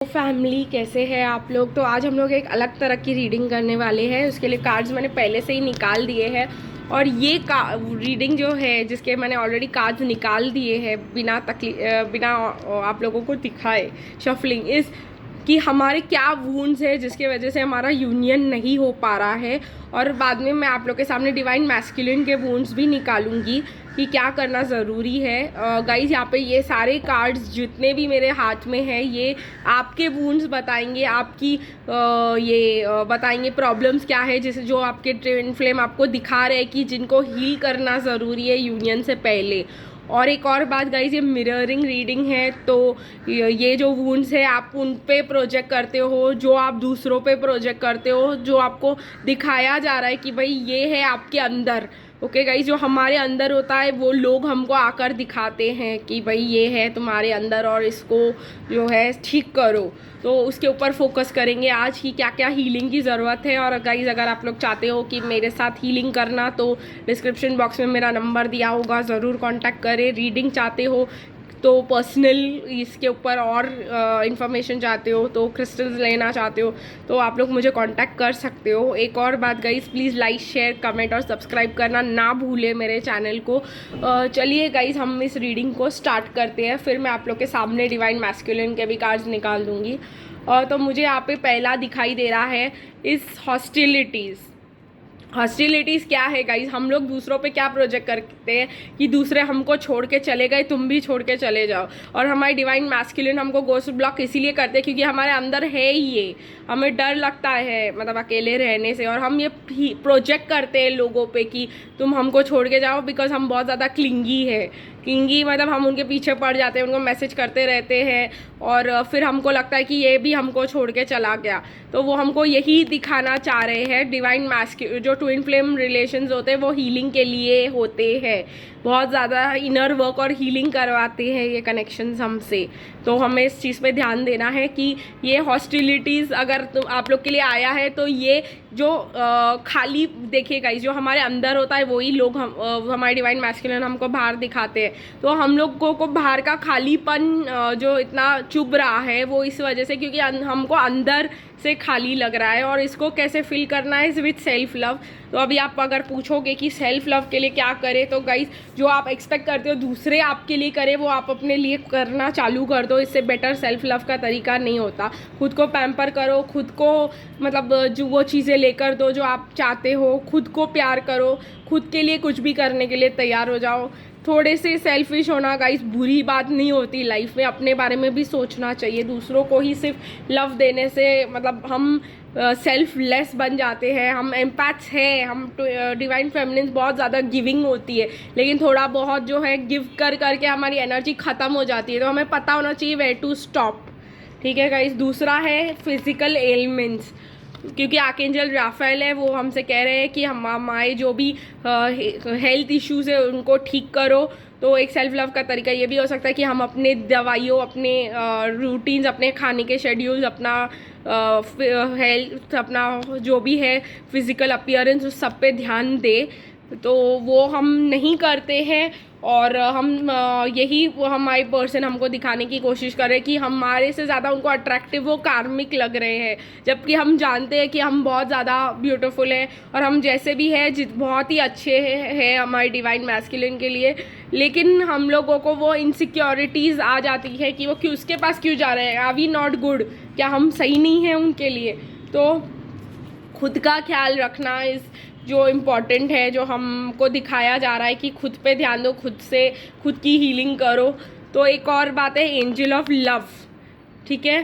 Family कैसे हैं आप लोग। तो आज हम लोग एक अलग तरह की रीडिंग करने वाले हैं। उसके लिए कार्ड्स मैंने पहले से ही निकाल दिए हैं और ये रीडिंग जो है जिसके मैंने ऑलरेडी कार्ड्स निकाल दिए हैं बिना आप लोगों को दिखाए शफलिंग इस कि हमारे क्या वूंड्स है जिसके वजह से हमारा यूनियन नहीं हो पा रहा है। और बाद में मैं आप लोग के सामने डिवाइन मैस्कुलिन के वूंड्स भी निकालूंगी कि क्या करना ज़रूरी है। गाइज यहाँ पे ये सारे कार्ड्स जितने भी मेरे हाथ में हैं ये आपके वूंड्स बताएंगे, आपकी बताएंगे प्रॉब्लम्स क्या है जिसे जो आपके ट्विन फ्लेम आपको दिखा रहे हैं कि जिनको हील करना ज़रूरी है यूनियन से पहले। और एक और बात गाइज, ये मिररिंग रीडिंग है तो ये जो वुंड्स है आप उन पे प्रोजेक्ट करते हो, जो आप दूसरों पे प्रोजेक्ट करते हो, जो आपको दिखाया जा रहा है कि भाई ये है आपके अंदर। ओके गाइज, जो हमारे अंदर होता है वो लोग हमको आकर दिखाते हैं कि भाई ये है तुम्हारे अंदर और इसको जो है ठीक करो। तो उसके ऊपर फोकस करेंगे आज कि क्या क्या हीलिंग की ज़रूरत है। और गाइज अगर आप लोग चाहते हो कि मेरे साथ हीलिंग करना तो डिस्क्रिप्शन बॉक्स में मेरा नंबर दिया होगा, ज़रूर कांटेक्ट करें। रीडिंग चाहते हो तो पर्सनल इसके ऊपर और इन्फॉर्मेशन चाहते हो तो क्रिस्टल्स लेना चाहते हो तो आप लोग मुझे कांटेक्ट कर सकते हो। एक और बात guys, please like share comment और सब्सक्राइब करना ना भूलें मेरे चैनल को। चलिए गाइस हम इस रीडिंग को स्टार्ट करते हैं, फिर मैं आप लोग के सामने डिवाइन मैस्कुलिन के भी कार्ड्स निकाल दूँगी। तो मुझे यहाँ पे पहला दिखाई दे रहा है इस हॉस्टिलिटीज़ क्या है गाइज, हम लोग दूसरों पे क्या प्रोजेक्ट करते हैं कि दूसरे हमको छोड़ के चले गए, तुम भी छोड़ के चले जाओ। और हमारी डिवाइन मैस्कुलिन हमको गोस्ट ब्लॉक इसीलिए करते हैं क्योंकि हमारे अंदर है ही ये, हमें डर लगता है मतलब अकेले रहने से, और हम ये प्रोजेक्ट करते हैं लोगों पे कि तुम हमको छोड़ के जाओ, बिकॉज हम बहुत ज़्यादा क्लिंगी मतलब हम उनके पीछे पड़ जाते हैं, उनको मैसेज करते रहते हैं और फिर हमको लगता है कि ये भी हमको छोड़ के चला गया। तो वो हमको यही दिखाना चाह रहे हैं। डिवाइन जो ट्विन फ्लेम रिलेशंस होते हैं वो हीलिंग के लिए होते हैं, बहुत ज़्यादा इनर वर्क और हीलिंग करवाते हैं ये कनेक्शंस हमसे। तो हमें इस चीज़ पे ध्यान देना है कि ये हॉस्टिलिटीज़ अगर आप लोग के लिए आया है तो ये जो खाली देखिएगा जो हमारे अंदर होता है वही लोग हमारे डिवाइन मैस्कुलिन हमको बाहर दिखाते हैं। तो हम लोगों को बाहर का खालीपन जो इतना चुभ रहा है वो इस वजह से क्योंकि हमको अंदर से खाली लग रहा है। और इसको कैसे फिल करना है विथ सेल्फ लव। तो अभी आप अगर पूछोगे कि सेल्फ लव के लिए क्या करें, तो गाइज जो आप एक्सपेक्ट करते हो दूसरे आपके लिए करे वो आप अपने लिए करना चालू कर दो। इससे बेटर सेल्फ लव का तरीका नहीं होता। खुद को पैम्पर करो, खुद को मतलब जो वो चीज़ें लेकर दो जो आप चाहते हो, खुद को प्यार करो, खुद के लिए कुछ भी करने के लिए तैयार हो जाओ। थोड़े से सेल्फिश होना गाइस बुरी बात नहीं होती, लाइफ में अपने बारे में भी सोचना चाहिए। दूसरों को ही सिर्फ लव देने से मतलब हम सेल्फलेस बन जाते हैं। हम एम्पैथ्स हैं, हम डिवाइन फेमिनिन बहुत ज़्यादा गिविंग होती है, लेकिन थोड़ा बहुत जो है गिव कर करके हमारी एनर्जी ख़त्म हो जाती है। तो हमें पता होना चाहिए वेयर टू स्टॉप। ठीक है गाइस। दूसरा है फिजिकल एलिमेंट्स, क्योंकि आर्कएंजल राफेल है वो हमसे कह रहे हैं कि हमारे जो भी हेल्थ इश्यूज़ है उनको ठीक करो। तो एक सेल्फ लव का तरीका ये भी हो सकता है कि हम अपने दवाइयों, अपने रूटीन्स, अपने खाने के शेड्यूल्स, अपना हेल्थ, अपना जो भी है फिज़िकल अपीयरेंस उस सब पे ध्यान दें। तो वो हम नहीं करते हैं और हम यही वो हमारे पर्सन हमको दिखाने की कोशिश कर रहे हैं कि हमारे से ज़्यादा उनको अट्रैक्टिव वो कार्मिक लग रहे हैं, जबकि हम जानते हैं कि हम बहुत ज़्यादा ब्यूटीफुल हैं और हम जैसे भी है बहुत ही अच्छे हैं हमारे डिवाइन मैस्कुलिन के लिए। लेकिन हम लोगों को वो इनसिक्योरिटीज़ आ जाती है कि वो क्यों उसके पास क्यों जा रहे हैं, आर वी नॉट गुड, क्या हम सही नहीं हैं उनके लिए। तो खुद का ख्याल रखना इस जो इम्पॉर्टेंट है, जो हमको दिखाया जा रहा है कि खुद पे ध्यान दो, खुद से खुद की हीलिंग करो। तो एक और बात है एंजल ऑफ लव। ठीक है,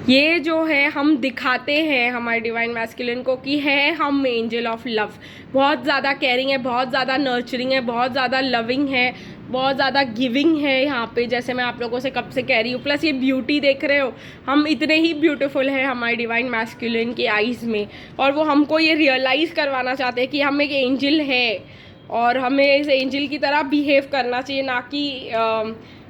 ये जो है हम दिखाते हैं हमारे डिवाइन मैस्कुलिन को कि है हम एंजल ऑफ लव, बहुत ज़्यादा केयरिंग है, बहुत ज़्यादा नर्चरिंग है, बहुत ज़्यादा लविंग है, बहुत ज़्यादा गिविंग है यहाँ पे, जैसे मैं आप लोगों से कब से कह रही हूँ। प्लस ये ब्यूटी देख रहे हो, हम इतने ही ब्यूटीफुल हैं हमारे डिवाइन मैस्कुलिन के आइज़ में, और वो हमको ये रियलाइज़ करवाना चाहते हैं कि हम एक एंजल है और हमें इस एंजल की तरह बिहेव करना चाहिए, ना कि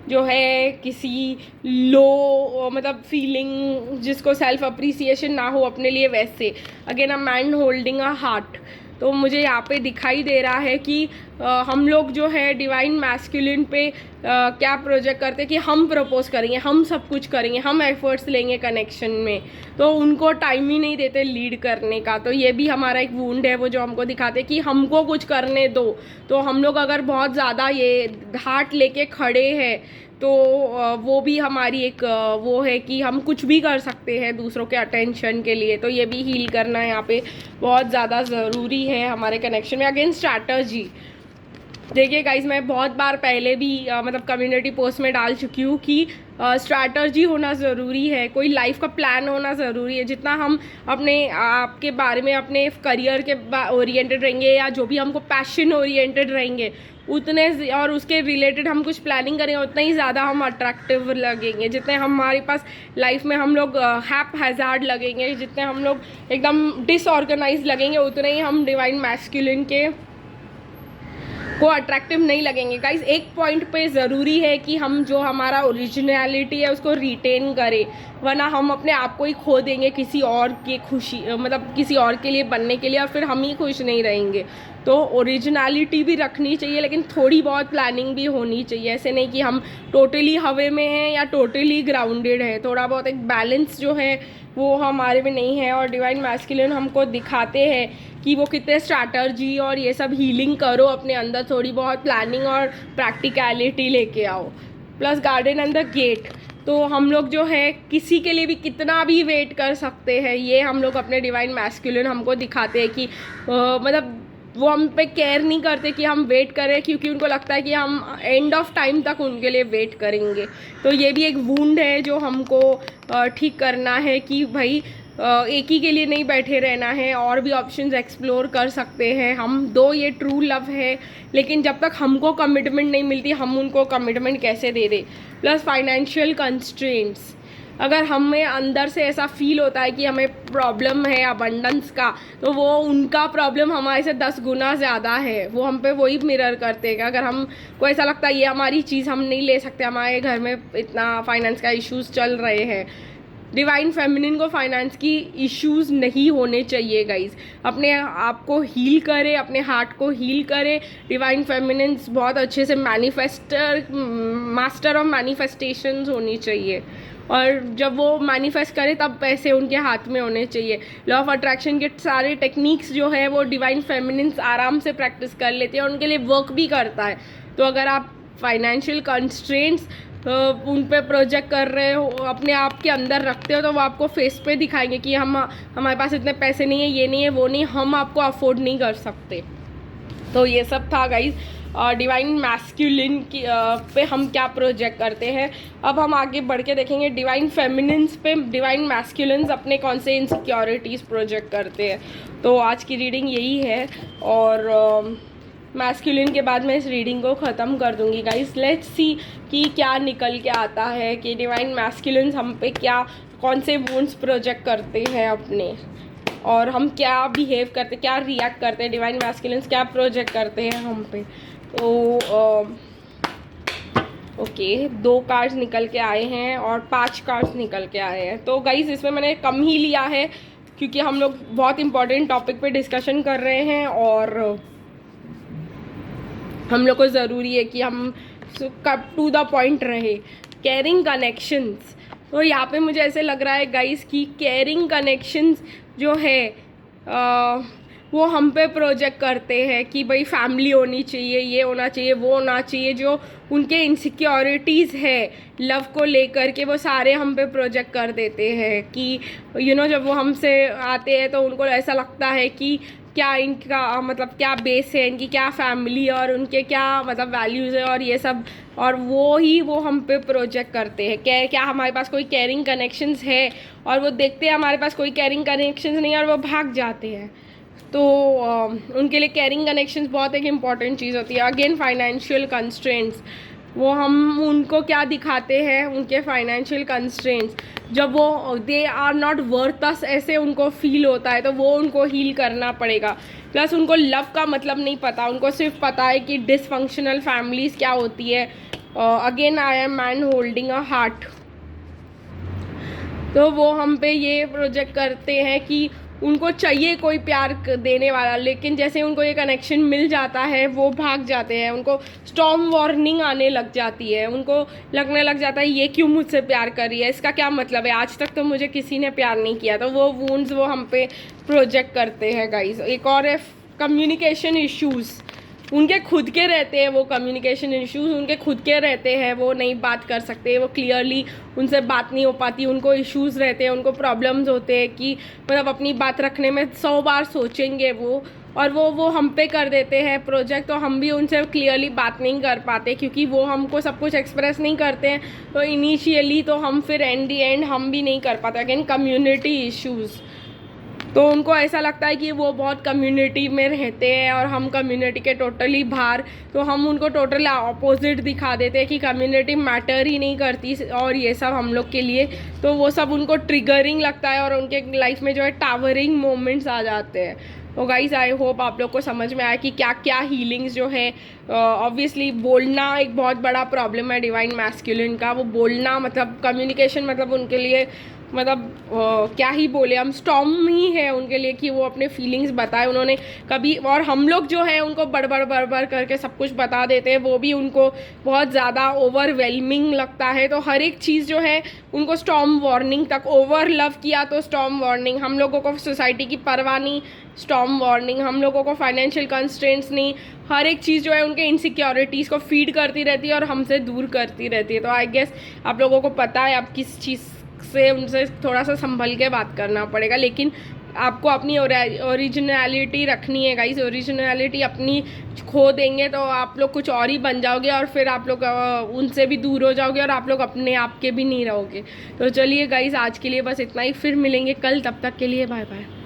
जो है किसी लो मतलब फीलिंग जिसको सेल्फ अप्रिसिएशन ना हो अपने लिए। वैसे again a man holding a heart, तो मुझे यहाँ पे दिखाई दे रहा है कि हम लोग जो है डिवाइन मैस्कुलिन पे क्या प्रोजेक्ट करते हैं कि हम प्रपोज करेंगे, हम सब कुछ करेंगे, हम एफर्ट्स लेंगे कनेक्शन में, तो उनको टाइम ही नहीं देते लीड करने का। तो ये भी हमारा एक वुंड है वो जो हमको दिखाते हैं कि हमको कुछ करने दो। तो हम लोग अगर बहुत ज़्यादा ये हार्ट लेके खड़े हैं तो वो भी हमारी एक वो है कि हम कुछ भी कर सकते हैं दूसरों के अटेंशन के लिए। तो ये भी हील करना यहाँ पे बहुत ज़्यादा ज़रूरी है हमारे कनेक्शन में। अगेन स्ट्रैटर्जी, देखिए गाइज मैं बहुत बार पहले भी मतलब कम्युनिटी पोस्ट में डाल चुकी हूँ कि स्ट्रैटर्जी होना ज़रूरी है, कोई लाइफ का प्लान होना ज़रूरी है। जितना हम अपने आपके बारे में अपने करियर के ओरिएंटेड रहेंगे या जो भी हमको पैशन ओरिएंटेड रहेंगे उतने और उसके रिलेटेड हम कुछ प्लानिंग करेंगे उतना ही ज़्यादा हम अट्रैक्टिव लगेंगे। जितने हमारे पास लाइफ में हम लोग हैप हैज़ार्ड लगेंगे, जितने हम लोग एकदम डिसऑर्गेनाइज लगेंगे उतने ही हम डिवाइन मैस्कुलिन के को अट्रैक्टिव नहीं लगेंगे। गाइज एक पॉइंट पे ज़रूरी है कि हम जो हमारा ओरिजिनलिटी है उसको रिटेन करें, वरना हम अपने आप को ही खो देंगे किसी और की खुशी मतलब किसी और के लिए बनने के लिए और फिर हम ही खुश नहीं रहेंगे। तो ओरिजिनलिटी भी रखनी चाहिए लेकिन थोड़ी बहुत प्लानिंग भी होनी चाहिए। ऐसे नहीं कि हम टोटली हवे में हैं या टोटली ग्राउंडेड है, थोड़ा बहुत एक बैलेंस जो है वो हमारे में नहीं है। और डिवाइन मैस्कुलिन हमको दिखाते हैं कि वो कितने स्ट्रैटर्जी और ये सब हीलिंग करो अपने अंदर, थोड़ी बहुत प्लानिंग और प्रैक्टिकलिटी लेके आओ। Plus garden and the gate, तो हम लोग जो है किसी के लिए भी कितना भी वेट कर सकते हैं, ये हम लोग अपने डिवाइन मैस्कुलिन हमको दिखाते हैं कि मतलब वो हम पे केयर नहीं करते कि हम वेट करें, क्योंकि उनको लगता है कि हम एंड ऑफ टाइम तक उनके लिए वेट करेंगे। तो ये भी एक वुंड है जो हमको ठीक करना है कि भाई एक ही के लिए नहीं बैठे रहना है, और भी ऑप्शंस एक्सप्लोर कर सकते हैं हम। दो ये ट्रू लव है लेकिन जब तक हमको कमिटमेंट नहीं मिलती हम उनको कमिटमेंट कैसे दे दें। प्लस फाइनेंशियल कंस्ट्रेंट्स, अगर हमें अंदर से ऐसा फील होता है कि हमें प्रॉब्लम है अबंडेंस का, तो वो उनका प्रॉब्लम हमारे से 10 गुना ज़्यादा है, वो हम पे वही मिरर करते हैं। अगर हमको ऐसा लगता है ये हमारी चीज़ हम नहीं ले सकते, हमारे घर में इतना फाइनेंस का इश्यूज़ चल रहे हैं, डिवाइन फेमिनिन को फाइनेंस की इश्यूज़ नहीं होने चाहिए गाइज। अपने आप को हील करे, अपने हार्ट को हील करे। डिवाइन फेमिनिन बहुत अच्छे से मास्टर ऑफ मैनिफेस्टेशंस होनी चाहिए, और जब वो मैनिफेस्ट करे तब पैसे उनके हाथ में होने चाहिए। लॉ ऑफ अट्रैक्शन के सारे टेक्निक्स जो है वो डिवाइन फेमिनिन्स आराम से प्रैक्टिस कर लेते हैं और उनके लिए वर्क भी करता है। तो अगर आप फाइनेंशियल कंस्ट्रेंट्स उन पे प्रोजेक्ट कर रहे हो, अपने आप के अंदर रखते हो, तो वो आपको फेस पे दिखाएंगे कि हमारे पास इतने पैसे नहीं है, ये नहीं है, वो नहीं, हम आपको अफोर्ड नहीं कर सकते। तो ये सब था गाइज डिवाइन मैस्कुलिन की पे हम क्या प्रोजेक्ट करते हैं। अब हम आगे बढ़ के देखेंगे डिवाइन फेमिनिन्स पे डिवाइन मैस्कुलिन्स अपने कौन से इनसिक्योरिटीज़ प्रोजेक्ट करते हैं। तो आज की रीडिंग यही है, और मैस्कुलिन के बाद मैं इस रीडिंग को ख़त्म कर दूंगी गाइस। लेट्स सी कि क्या निकल के आता है कि डिवाइन मैस्कुलिन्स हम पे क्या कौन से वुंड्स प्रोजेक्ट करते हैं अपने, और हम क्या बिहेव करते, क्या रिएक्ट करते हैं, डिवाइन मैस्कुलिन्स क्या प्रोजेक्ट करते हैं हम पे। तो ओके 2 कार्ड्स निकल के आए हैं और 5 कार्ड्स निकल के आए हैं। तो गाइस इसमें मैंने कम ही लिया है क्योंकि हम लोग बहुत इंपॉर्टेंट टॉपिक पे डिस्कशन कर रहे हैं और हम लोग को ज़रूरी है कि हम कट टू द पॉइंट रहे। केयरिंग कनेक्शंस, तो यहाँ पे मुझे ऐसे लग रहा है गाइस कि केयरिंग कनेक्शंस जो है वो हम पे प्रोजेक्ट करते हैं कि भाई फैमिली होनी चाहिए, ये होना चाहिए, वो होना चाहिए। जो उनके इनसिक्योरिटीज़ है लव को लेकर के वो सारे हम पे प्रोजेक्ट कर देते हैं कि जब वो हमसे आते हैं तो उनको ऐसा लगता है कि क्या इनका मतलब क्या बेस है, इनकी क्या फैमिली और उनके क्या मतलब वैल्यूज़ है और ये सब, और वो हम पे प्रोजेक्ट करते हैं। क्या हमारे पास कोई केयरिंग कनेक्शंस है, और वो देखते हैं हमारे पास कोई केयरिंग कनेक्शंस नहीं है और वो भाग जाते हैं। तो उनके लिए केयरिंग कनेक्शंस बहुत एक इम्पॉर्टेंट चीज़ होती है। अगेन फाइनेंशियल कंस्ट्रेंट्स, वो हम उनको क्या दिखाते हैं, उनके फाइनेंशियल कंस्ट्रेंट्स, जब वो दे आर नॉट वर्थ अस ऐसे उनको फील होता है तो वो उनको हील करना पड़ेगा। प्लस उनको लव का मतलब नहीं पता, उनको सिर्फ पता है कि डिसफंक्शनल फैमिलीज़ क्या होती है। Again I am man holding a heart, तो वो हम पे ये प्रोजेक्ट करते हैं कि उनको चाहिए कोई प्यार देने वाला, लेकिन जैसे उनको ये कनेक्शन मिल जाता है वो भाग जाते हैं, उनको स्टॉर्म वार्निंग आने लग जाती है, उनको लगने लग जाता है ये क्यों मुझसे प्यार कर रही है, इसका क्या मतलब है, आज तक तो मुझे किसी ने प्यार नहीं किया। तो वो वूंड्स वो हम पे प्रोजेक्ट करते हैं गाइस। एक और है कम्युनिकेशन इश्यूज़, उनके खुद के रहते हैं वो कम्युनिकेशन इश्यूज़, उनके खुद के रहते हैं, वो नहीं बात कर सकते, वो क्लियरली उनसे बात नहीं हो पाती, उनको इश्यूज़ रहते हैं, उनको प्रॉब्लम्स होते हैं कि मतलब अपनी बात रखने में 100 बार सोचेंगे वो, और वो हम पे कर देते हैं प्रोजेक्ट। तो हम भी उनसे क्लियरली बात नहीं कर पाते क्योंकि वो हमको सब कुछ एक्सप्रेस नहीं करते हैं, तो इनिशियली तो हम फिर एंड दी एंड हम भी नहीं कर पाते। अगेन कम्युनिटी इश्यूज़, तो उनको ऐसा लगता है कि वो बहुत कम्युनिटी में रहते हैं और हम कम्युनिटी के टोटली बाहर, तो हम उनको टोटली अपोजिट दिखा देते हैं कि कम्युनिटी मैटर ही नहीं करती और ये सब हम लोग के लिए। तो वो सब उनको ट्रिगरिंग लगता है और उनके लाइफ में जो है टावरिंग मोमेंट्स आ जाते हैं। तो गाइज़ आई होप आप लोग को समझ में आया कि क्या क्या हीलिंग्स जो है। ऑब्वियसली बोलना एक बहुत बड़ा प्रॉब्लम है डिवाइन मैस्कुलिन का, वो बोलना मतलब कम्युनिकेशन मतलब उनके लिए मतलब क्या ही बोले हम, स्टॉर्म ही है उनके लिए कि वो अपने फीलिंग्स बताए उन्होंने कभी। और हम लोग जो है उनको बड़बड़ करके सब कुछ बता देते हैं, वो भी उनको बहुत ज़्यादा ओवरवेलमिंग लगता है। तो हर एक चीज़ जो है उनको स्टॉर्म वार्निंग तक, ओवर लव किया तो स्टॉर्म वार्निंग, हम लोगों को सोसाइटी की परवाह नहीं, स्टॉर्म वार्निंग, हम लोगों को फाइनेंशियल कंस्ट्रेंट्स नहीं, हर एक चीज़ जो है उनके इनसिक्योरिटीज़ को फीड करती रहती है और हमसे दूर करती रहती है। तो आई गेस आप लोगों को पता है आप किस चीज़ से उनसे थोड़ा सा संभल के बात करना पड़ेगा, लेकिन आपको अपनी ओरिजिनलिटी रखनी है गाइस। ओरिजिनलिटी अपनी खो देंगे तो आप लोग कुछ और ही बन जाओगे और फिर आप लोग उनसे भी दूर हो जाओगे और आप लोग अपने आप के भी नहीं रहोगे। तो चलिए गाइस आज के लिए बस इतना ही, फिर मिलेंगे कल, तब तक के लिए बाय बाय।